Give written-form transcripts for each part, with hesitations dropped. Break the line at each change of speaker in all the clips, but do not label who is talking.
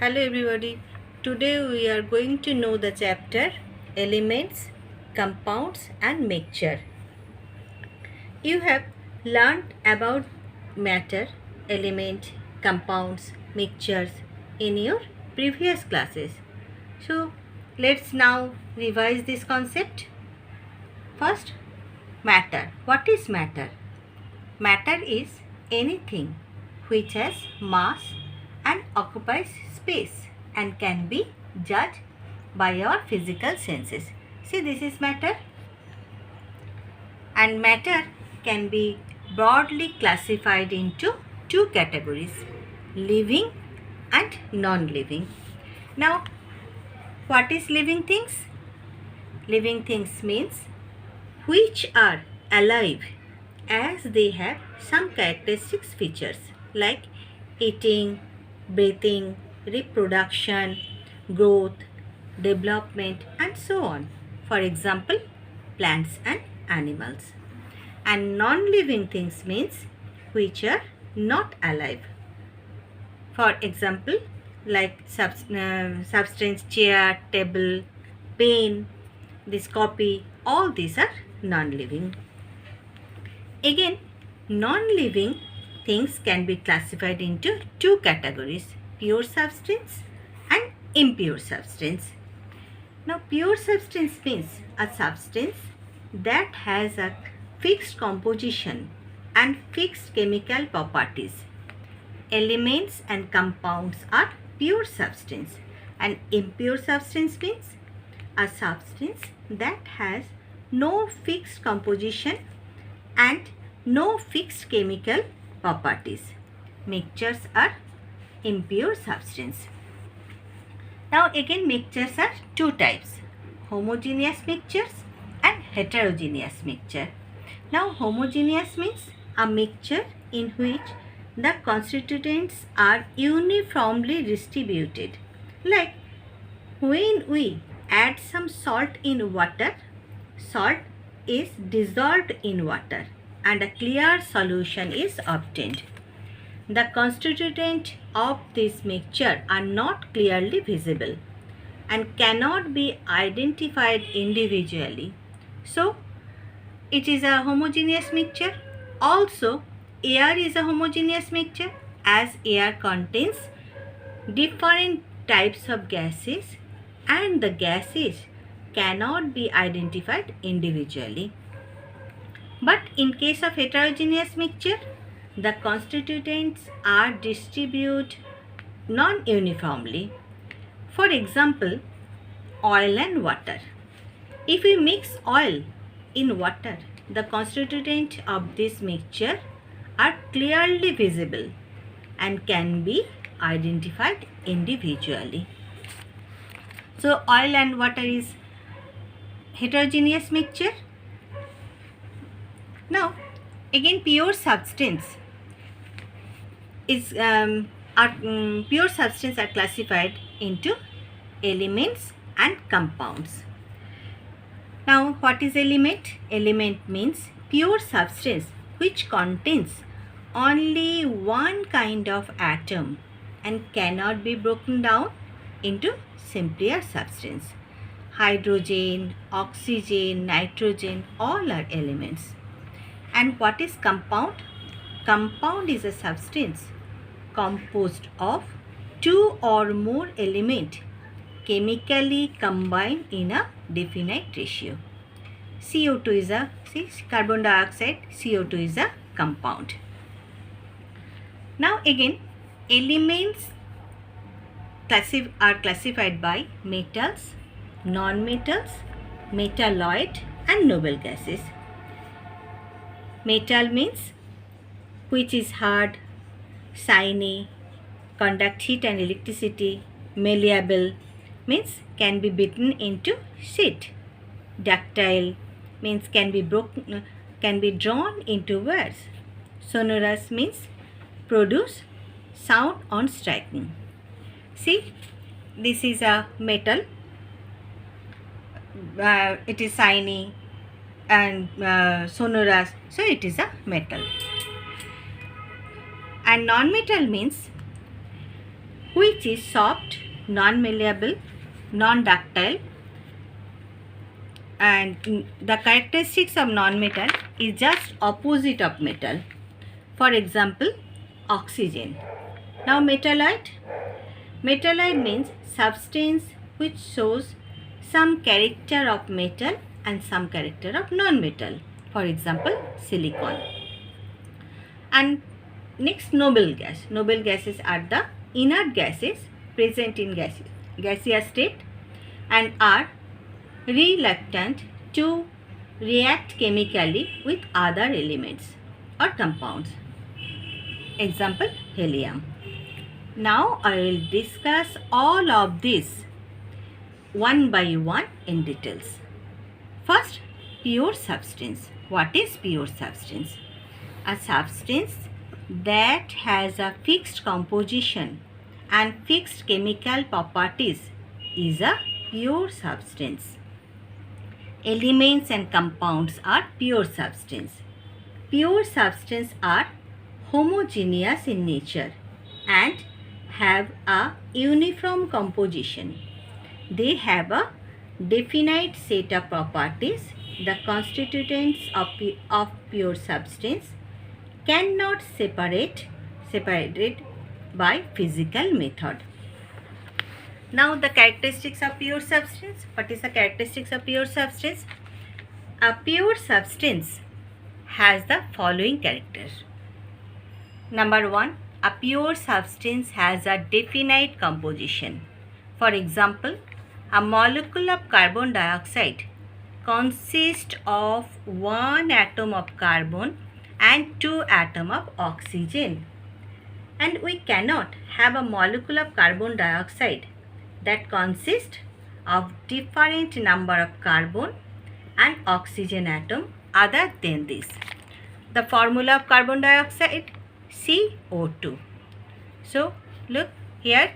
Hello everybody. Today we are going to know the chapter Elements, Compounds and Mixture. You have learned about matter, element, compounds, mixtures in your previous classes. So let's now revise this concept. First, matter. What is matter? Matter is anything which has mass and occupies space and can be judged by our physical senses. See, this is matter, and matter can be broadly classified into two categories, living and non-living. Now, what is living things? Living things means which are alive as they have some characteristic features like eating, breathing, reproduction, growth, development, and so on. For example, plants and animals. And non-living things means which are not alive. For example, like substance, chair, table, pen, this copy, all these are non-living. Again, non-living things can be classified into two categories, pure substance and impure substance. Now, pure substance means a substance that has a fixed composition and fixed chemical properties. Elements and compounds are pure substance, and impure substance means a substance that has no fixed composition and no fixed chemical properties. Mixtures are impure substance. Now again, mixtures are two types, homogeneous mixtures and heterogeneous mixture. Now homogeneous means a mixture in which the constituents are uniformly distributed. Like when we add some salt in water, salt is dissolved in water and a clear solution is obtained. The constituents of this mixture are not clearly visible and cannot be identified individually. So, it is a homogeneous mixture. Also, air is a homogeneous mixture as air contains different types of gases and the gases cannot be identified individually. But in case of heterogeneous mixture, the constituents are distributed non-uniformly. For example, oil and water. If we mix oil in water, the constituents of this mixture are clearly visible and can be identified individually. So, oil and water is heterogeneous mixture. Now, again, pure substance is pure substance are classified into elements and compounds. Now, what is element? Element means pure substance which contains only one kind of atom and cannot be broken down into simpler substance. Hydrogen, oxygen, nitrogen, all are elements. And what is compound? Compound is a substance composed of two or more elements chemically combined in a definite ratio. CO2 is a, carbon dioxide, CO2 is a compound. Now again, elements are classified by metals, non-metals, metalloid and noble gases. Metal means which is hard, shiny, conduct heat and electricity. Malleable means can be beaten into sheet. Ductile means can be broken, can be drawn into wires. Sonorous means produce sound on striking. See, this is a metal. It is shiny and sonorous, so it is a metal. And non-metal means which is soft, non-malleable, non-ductile, and the characteristics of non-metal is just opposite of metal. For example, oxygen. Now metalloid. Metalloid means substance which shows some character of metal and some character of non-metal. For example, silicon. And next, noble gas. Noble gases are the inert gases present in gaseous state and are reluctant to react chemically with other elements or compounds. Example, helium. Now I will discuss all of these one by one in details. First, pure substance. What is pure substance? A substance that has a fixed composition and fixed chemical properties is a pure substance. Elements and compounds are pure substance. Pure substance are homogeneous in nature and have a uniform composition. They have a definite set of properties. The constituents of pure substance cannot separated by physical method. Now the characteristics of pure substance. What is the characteristics of pure substance? A pure substance has the following characters. Number 1, a pure substance has a definite composition. For example, a molecule of carbon dioxide consists of one atom of carbon and two atoms of oxygen. And we cannot have a molecule of carbon dioxide that consists of different number of carbon and oxygen atom other than this. The formula of carbon dioxide, CO2. So look here,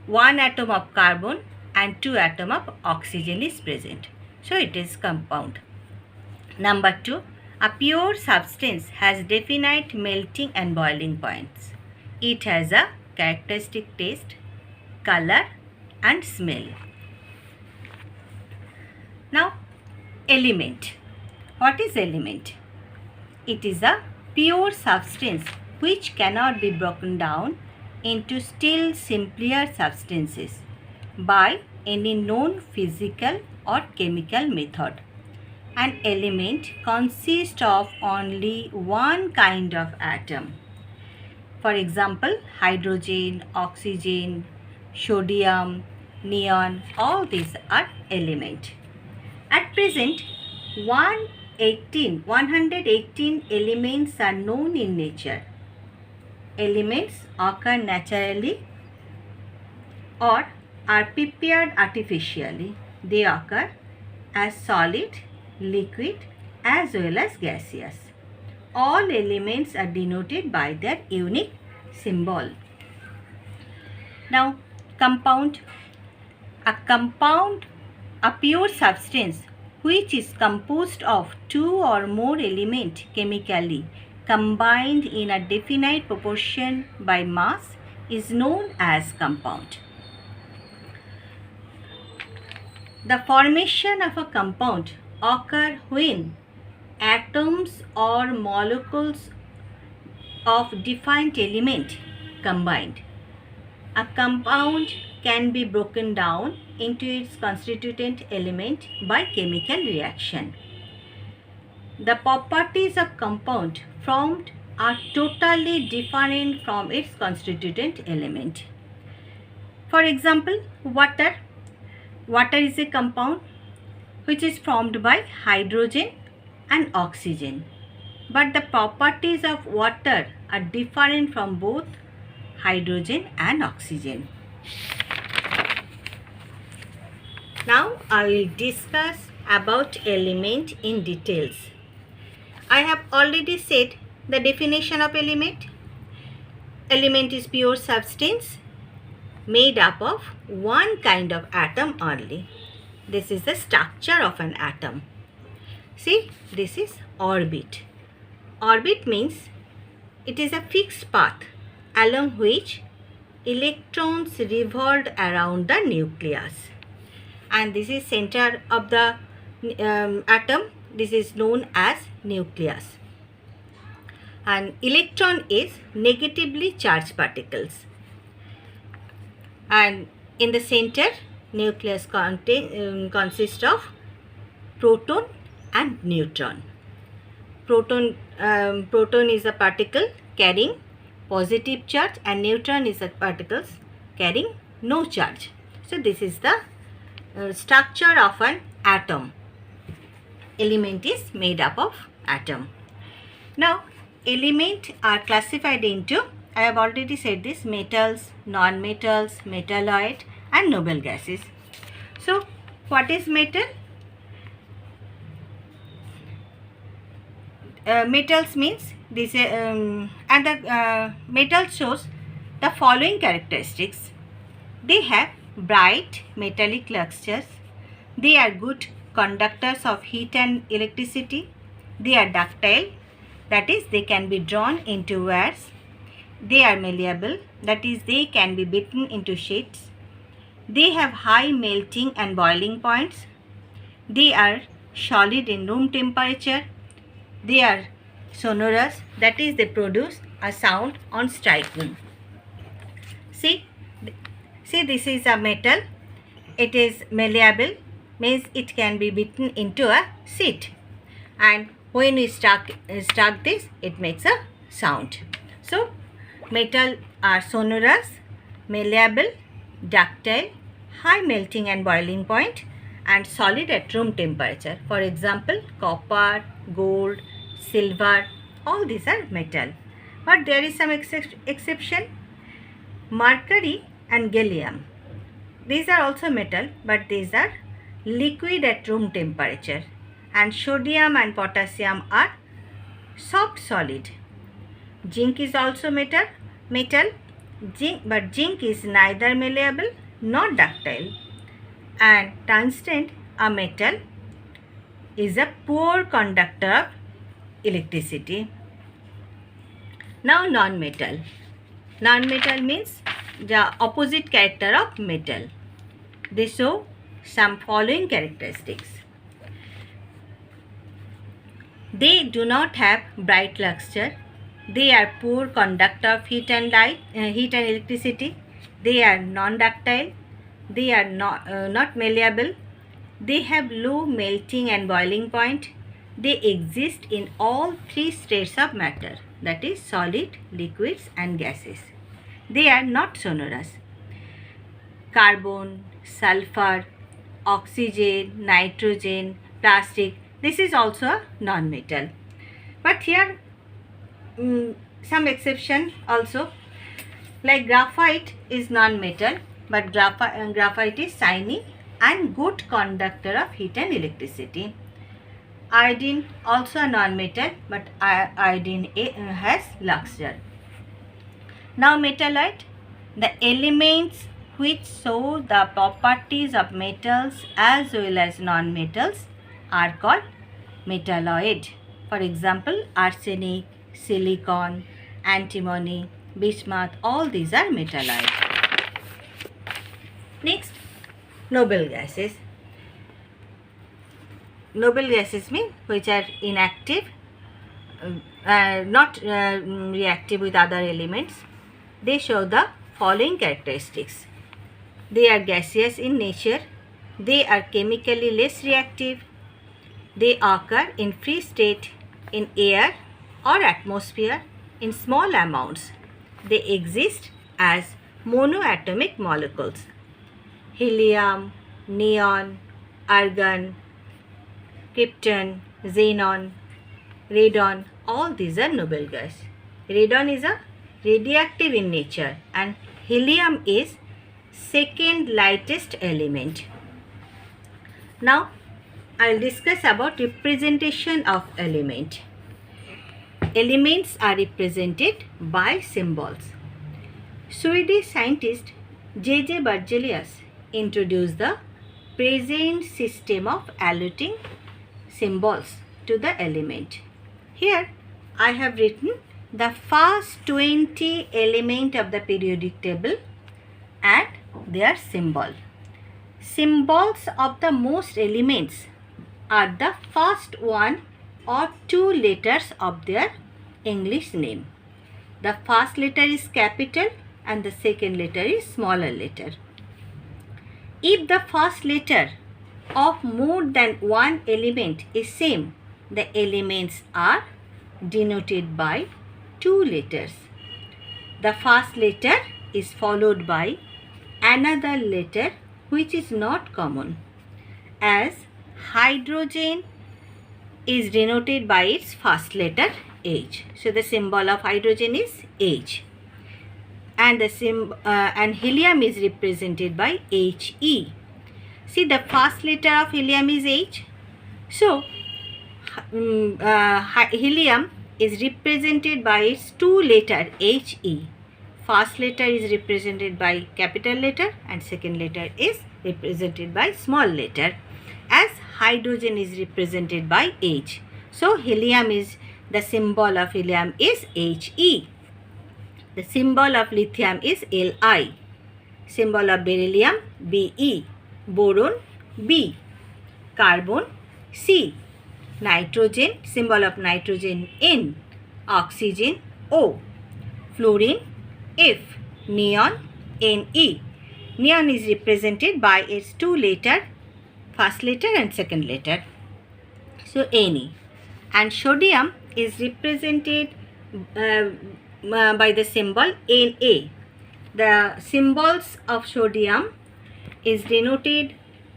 one atom of carbon and two atom of oxygen is present. So it is compound. Number 2, a pure substance has definite melting and boiling points. It has a characteristic taste, color and smell. Now, element. What is element? It is a pure substance which cannot be broken down into still simpler substances by any known physical or chemical method. An element consists of only one kind of atom. For example, hydrogen, oxygen, sodium, neon, all these are elements. At present, 118 elements are known in nature. Elements occur naturally or are prepared artificially. They occur as solid, liquid as well as gaseous. All elements are denoted by their unique symbol. Now, compound. A compound, a pure substance which is composed of two or more elements chemically combined in a definite proportion by mass is known as compound. The formation of a compound occurs when atoms or molecules of different element combined. A compound can be broken down into its constituent element by chemical reaction. The properties of compound formed are totally different from its constituent element. For example, water. Water is a compound which is formed by hydrogen and oxygen. But the properties of water are different from both hydrogen and oxygen. Now I will discuss about element in details. I have already said the definition of element. Element is pure substance made up of one kind of atom only. This is the structure of an atom. See, this is orbit. Orbit means it is a fixed path along which electrons revolved around the nucleus. And this is center of the atom. This is known as nucleus. And electron is negatively charged particles. And in the center, nucleus consists of proton and neutron. Proton is a particle carrying positive charge and neutron is a particles carrying no charge. So this is the structure of an atom. Element is made up of atom. Now elements are classified into, I have already said this, metals, non-metals, metalloid and noble gases. So what is metal? Metals means this and the metal shows the following characteristics. They have bright metallic luxures. They are good conductors of heat and electricity. They are ductile, that is they can be drawn into wires. They are malleable, that is they can be beaten into sheets. They have high melting and boiling points. They are solid in room temperature. They are sonorous, that is they produce a sound on striking. See this is a metal. It is malleable, means it can be beaten into a sheet. And when we struck this, it makes a sound. So metal are sonorous, malleable, ductile, high melting and boiling point, and solid at room temperature. For example, copper, gold, silver, all these are metal. But there is some exception. Mercury and gallium, these are also metal, but these are liquid at room temperature. And sodium and potassium are soft solid. Zinc is also metal. But zinc is neither malleable nor ductile. And tungsten, a metal, is a poor conductor of electricity. Now non-metal. Non-metal means the opposite character of metal. They show some following characteristics. They do not have bright luster. They are poor conductor of heat and electricity. They are non-ductile. They are not malleable. They have low melting and boiling point. They exist in all three states of matter, that is solid, liquids and gases. They are not sonorous. Carbon, sulfur, oxygen, nitrogen, plastic, this is also a non-metal. But here some exception also, like graphite is non-metal, but graphite is shiny and good conductor of heat and electricity. Iodine also a non-metal, but iodine has luster. Now metalloid, the elements which show the properties of metals as well as non-metals are called metalloid. For example, arsenic, silicon, antimony, bismuth, all these are metalloid. Next, noble gases. Noble gases mean which are inactive, not reactive with other elements. They show the following characteristics. They are gaseous in nature. They are chemically less reactive. They occur in free state in air or atmosphere in small amounts. They exist as monoatomic molecules. Helium, neon, argon, krypton, xenon, radon, all these are noble gas. Radon is a radioactive in nature and helium is second lightest element. Now I will discuss about representation of element. Elements are represented by symbols. Swedish scientist J.J. Berzelius introduced the present system of allotting symbols to the element. Here I have written the first 20 element of the periodic table and their symbol. Symbols of the most elements are the first one or two letters of their English name. The first letter is capital and the second letter is smaller letter. If the first letter of more than one element is same, the elements are denoted by two letters. The first letter is followed by another letter which is not common, as hydrogen is denoted by its first letter H. So the symbol of hydrogen is H, and and helium is represented by He. See, the first letter of helium is H. So helium is represented by its two letter He. First letter is represented by capital letter and second letter is represented by small letter, as hydrogen is represented by H. So helium is, the symbol of helium is He. The symbol of lithium is Li. Symbol of beryllium Be. Boron B. Carbon C. Nitrogen, symbol of nitrogen N. Oxygen O. Fluorine F. Neon Ne. Neon is represented by its two letter, first letter and second letter, so Ne. And sodium is represented by the symbol Na. The symbols of sodium is denoted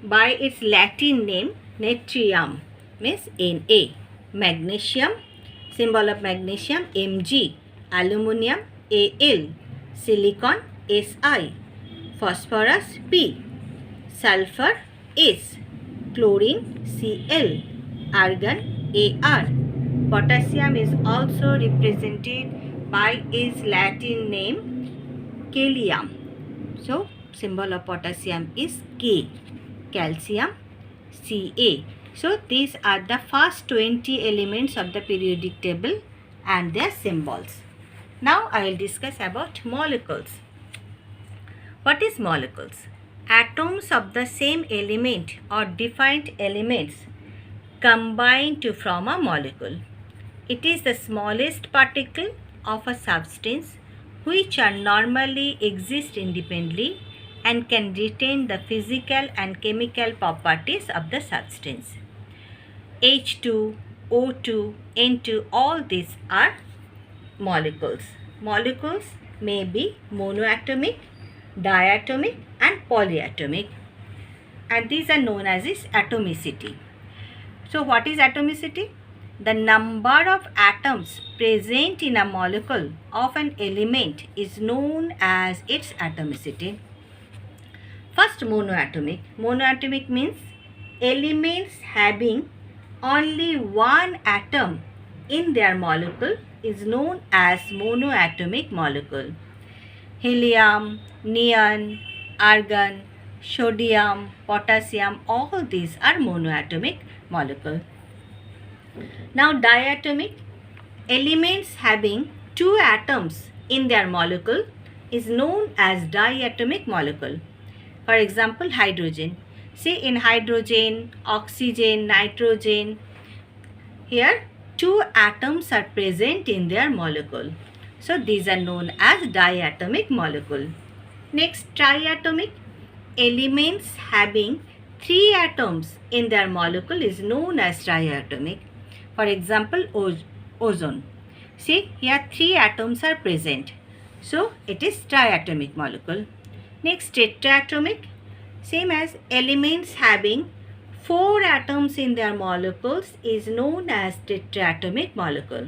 by its Latin name natrium, means Na. Magnesium, symbol of magnesium Mg. Aluminium Al. Silicon Si. Phosphorus P. Sulfur S. Chlorine Cl. Argon Ar. Potassium is also represented by its Latin name Kalium. So symbol of potassium is K. Calcium Ca. So these are the first 20 elements of the periodic table and their symbols. Now I will discuss about molecules. What is molecules? Atoms of the same element or different elements combine to form a molecule. It is the smallest particle of a substance which are normally exist independently and can retain the physical and chemical properties of the substance. H2, O2, N2, all these are molecules. Molecules may be monoatomic, diatomic and polyatomic, and these are known as its atomicity. So what is atomicity? The number of atoms present in a molecule of an element is known as its atomicity. First, monoatomic. Monoatomic means elements having only one atom in their molecule is known as monoatomic molecule. Helium, neon, argon, sodium, potassium, all these are monoatomic molecule. Now diatomic, elements having two atoms in their molecule is known as diatomic molecule. For example, hydrogen. See, in hydrogen, oxygen, nitrogen, here two atoms are present in their molecule. So these are known as diatomic molecule. Next, triatomic, elements having three atoms in their molecule is known as triatomic. For example, ozone. See, here three atoms are present. So it is triatomic molecule. Next, tetraatomic, same as elements having four atoms in their molecules is known as tetraatomic molecule.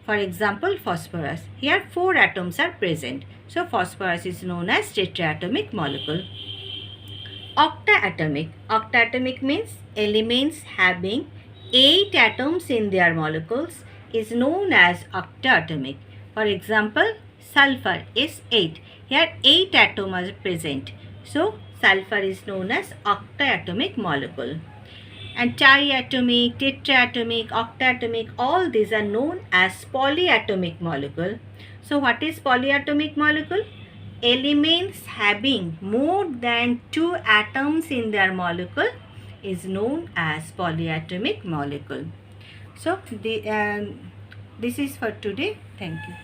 For example, phosphorus. Here four atoms are present. So phosphorus is known as tetraatomic molecule. Octaatomic. Octaatomic means elements having 8 atoms in their molecules is known as octaatomic. For example, sulfur is 8. Here 8 atoms are present. So sulfur is known as octaatomic molecule. And triatomic, tetraatomic, octaatomic, all these are known as polyatomic molecule. So what is polyatomic molecule? elements having more than 2 atoms in their molecule is known as polyatomic molecule. So this is for today. Thank you.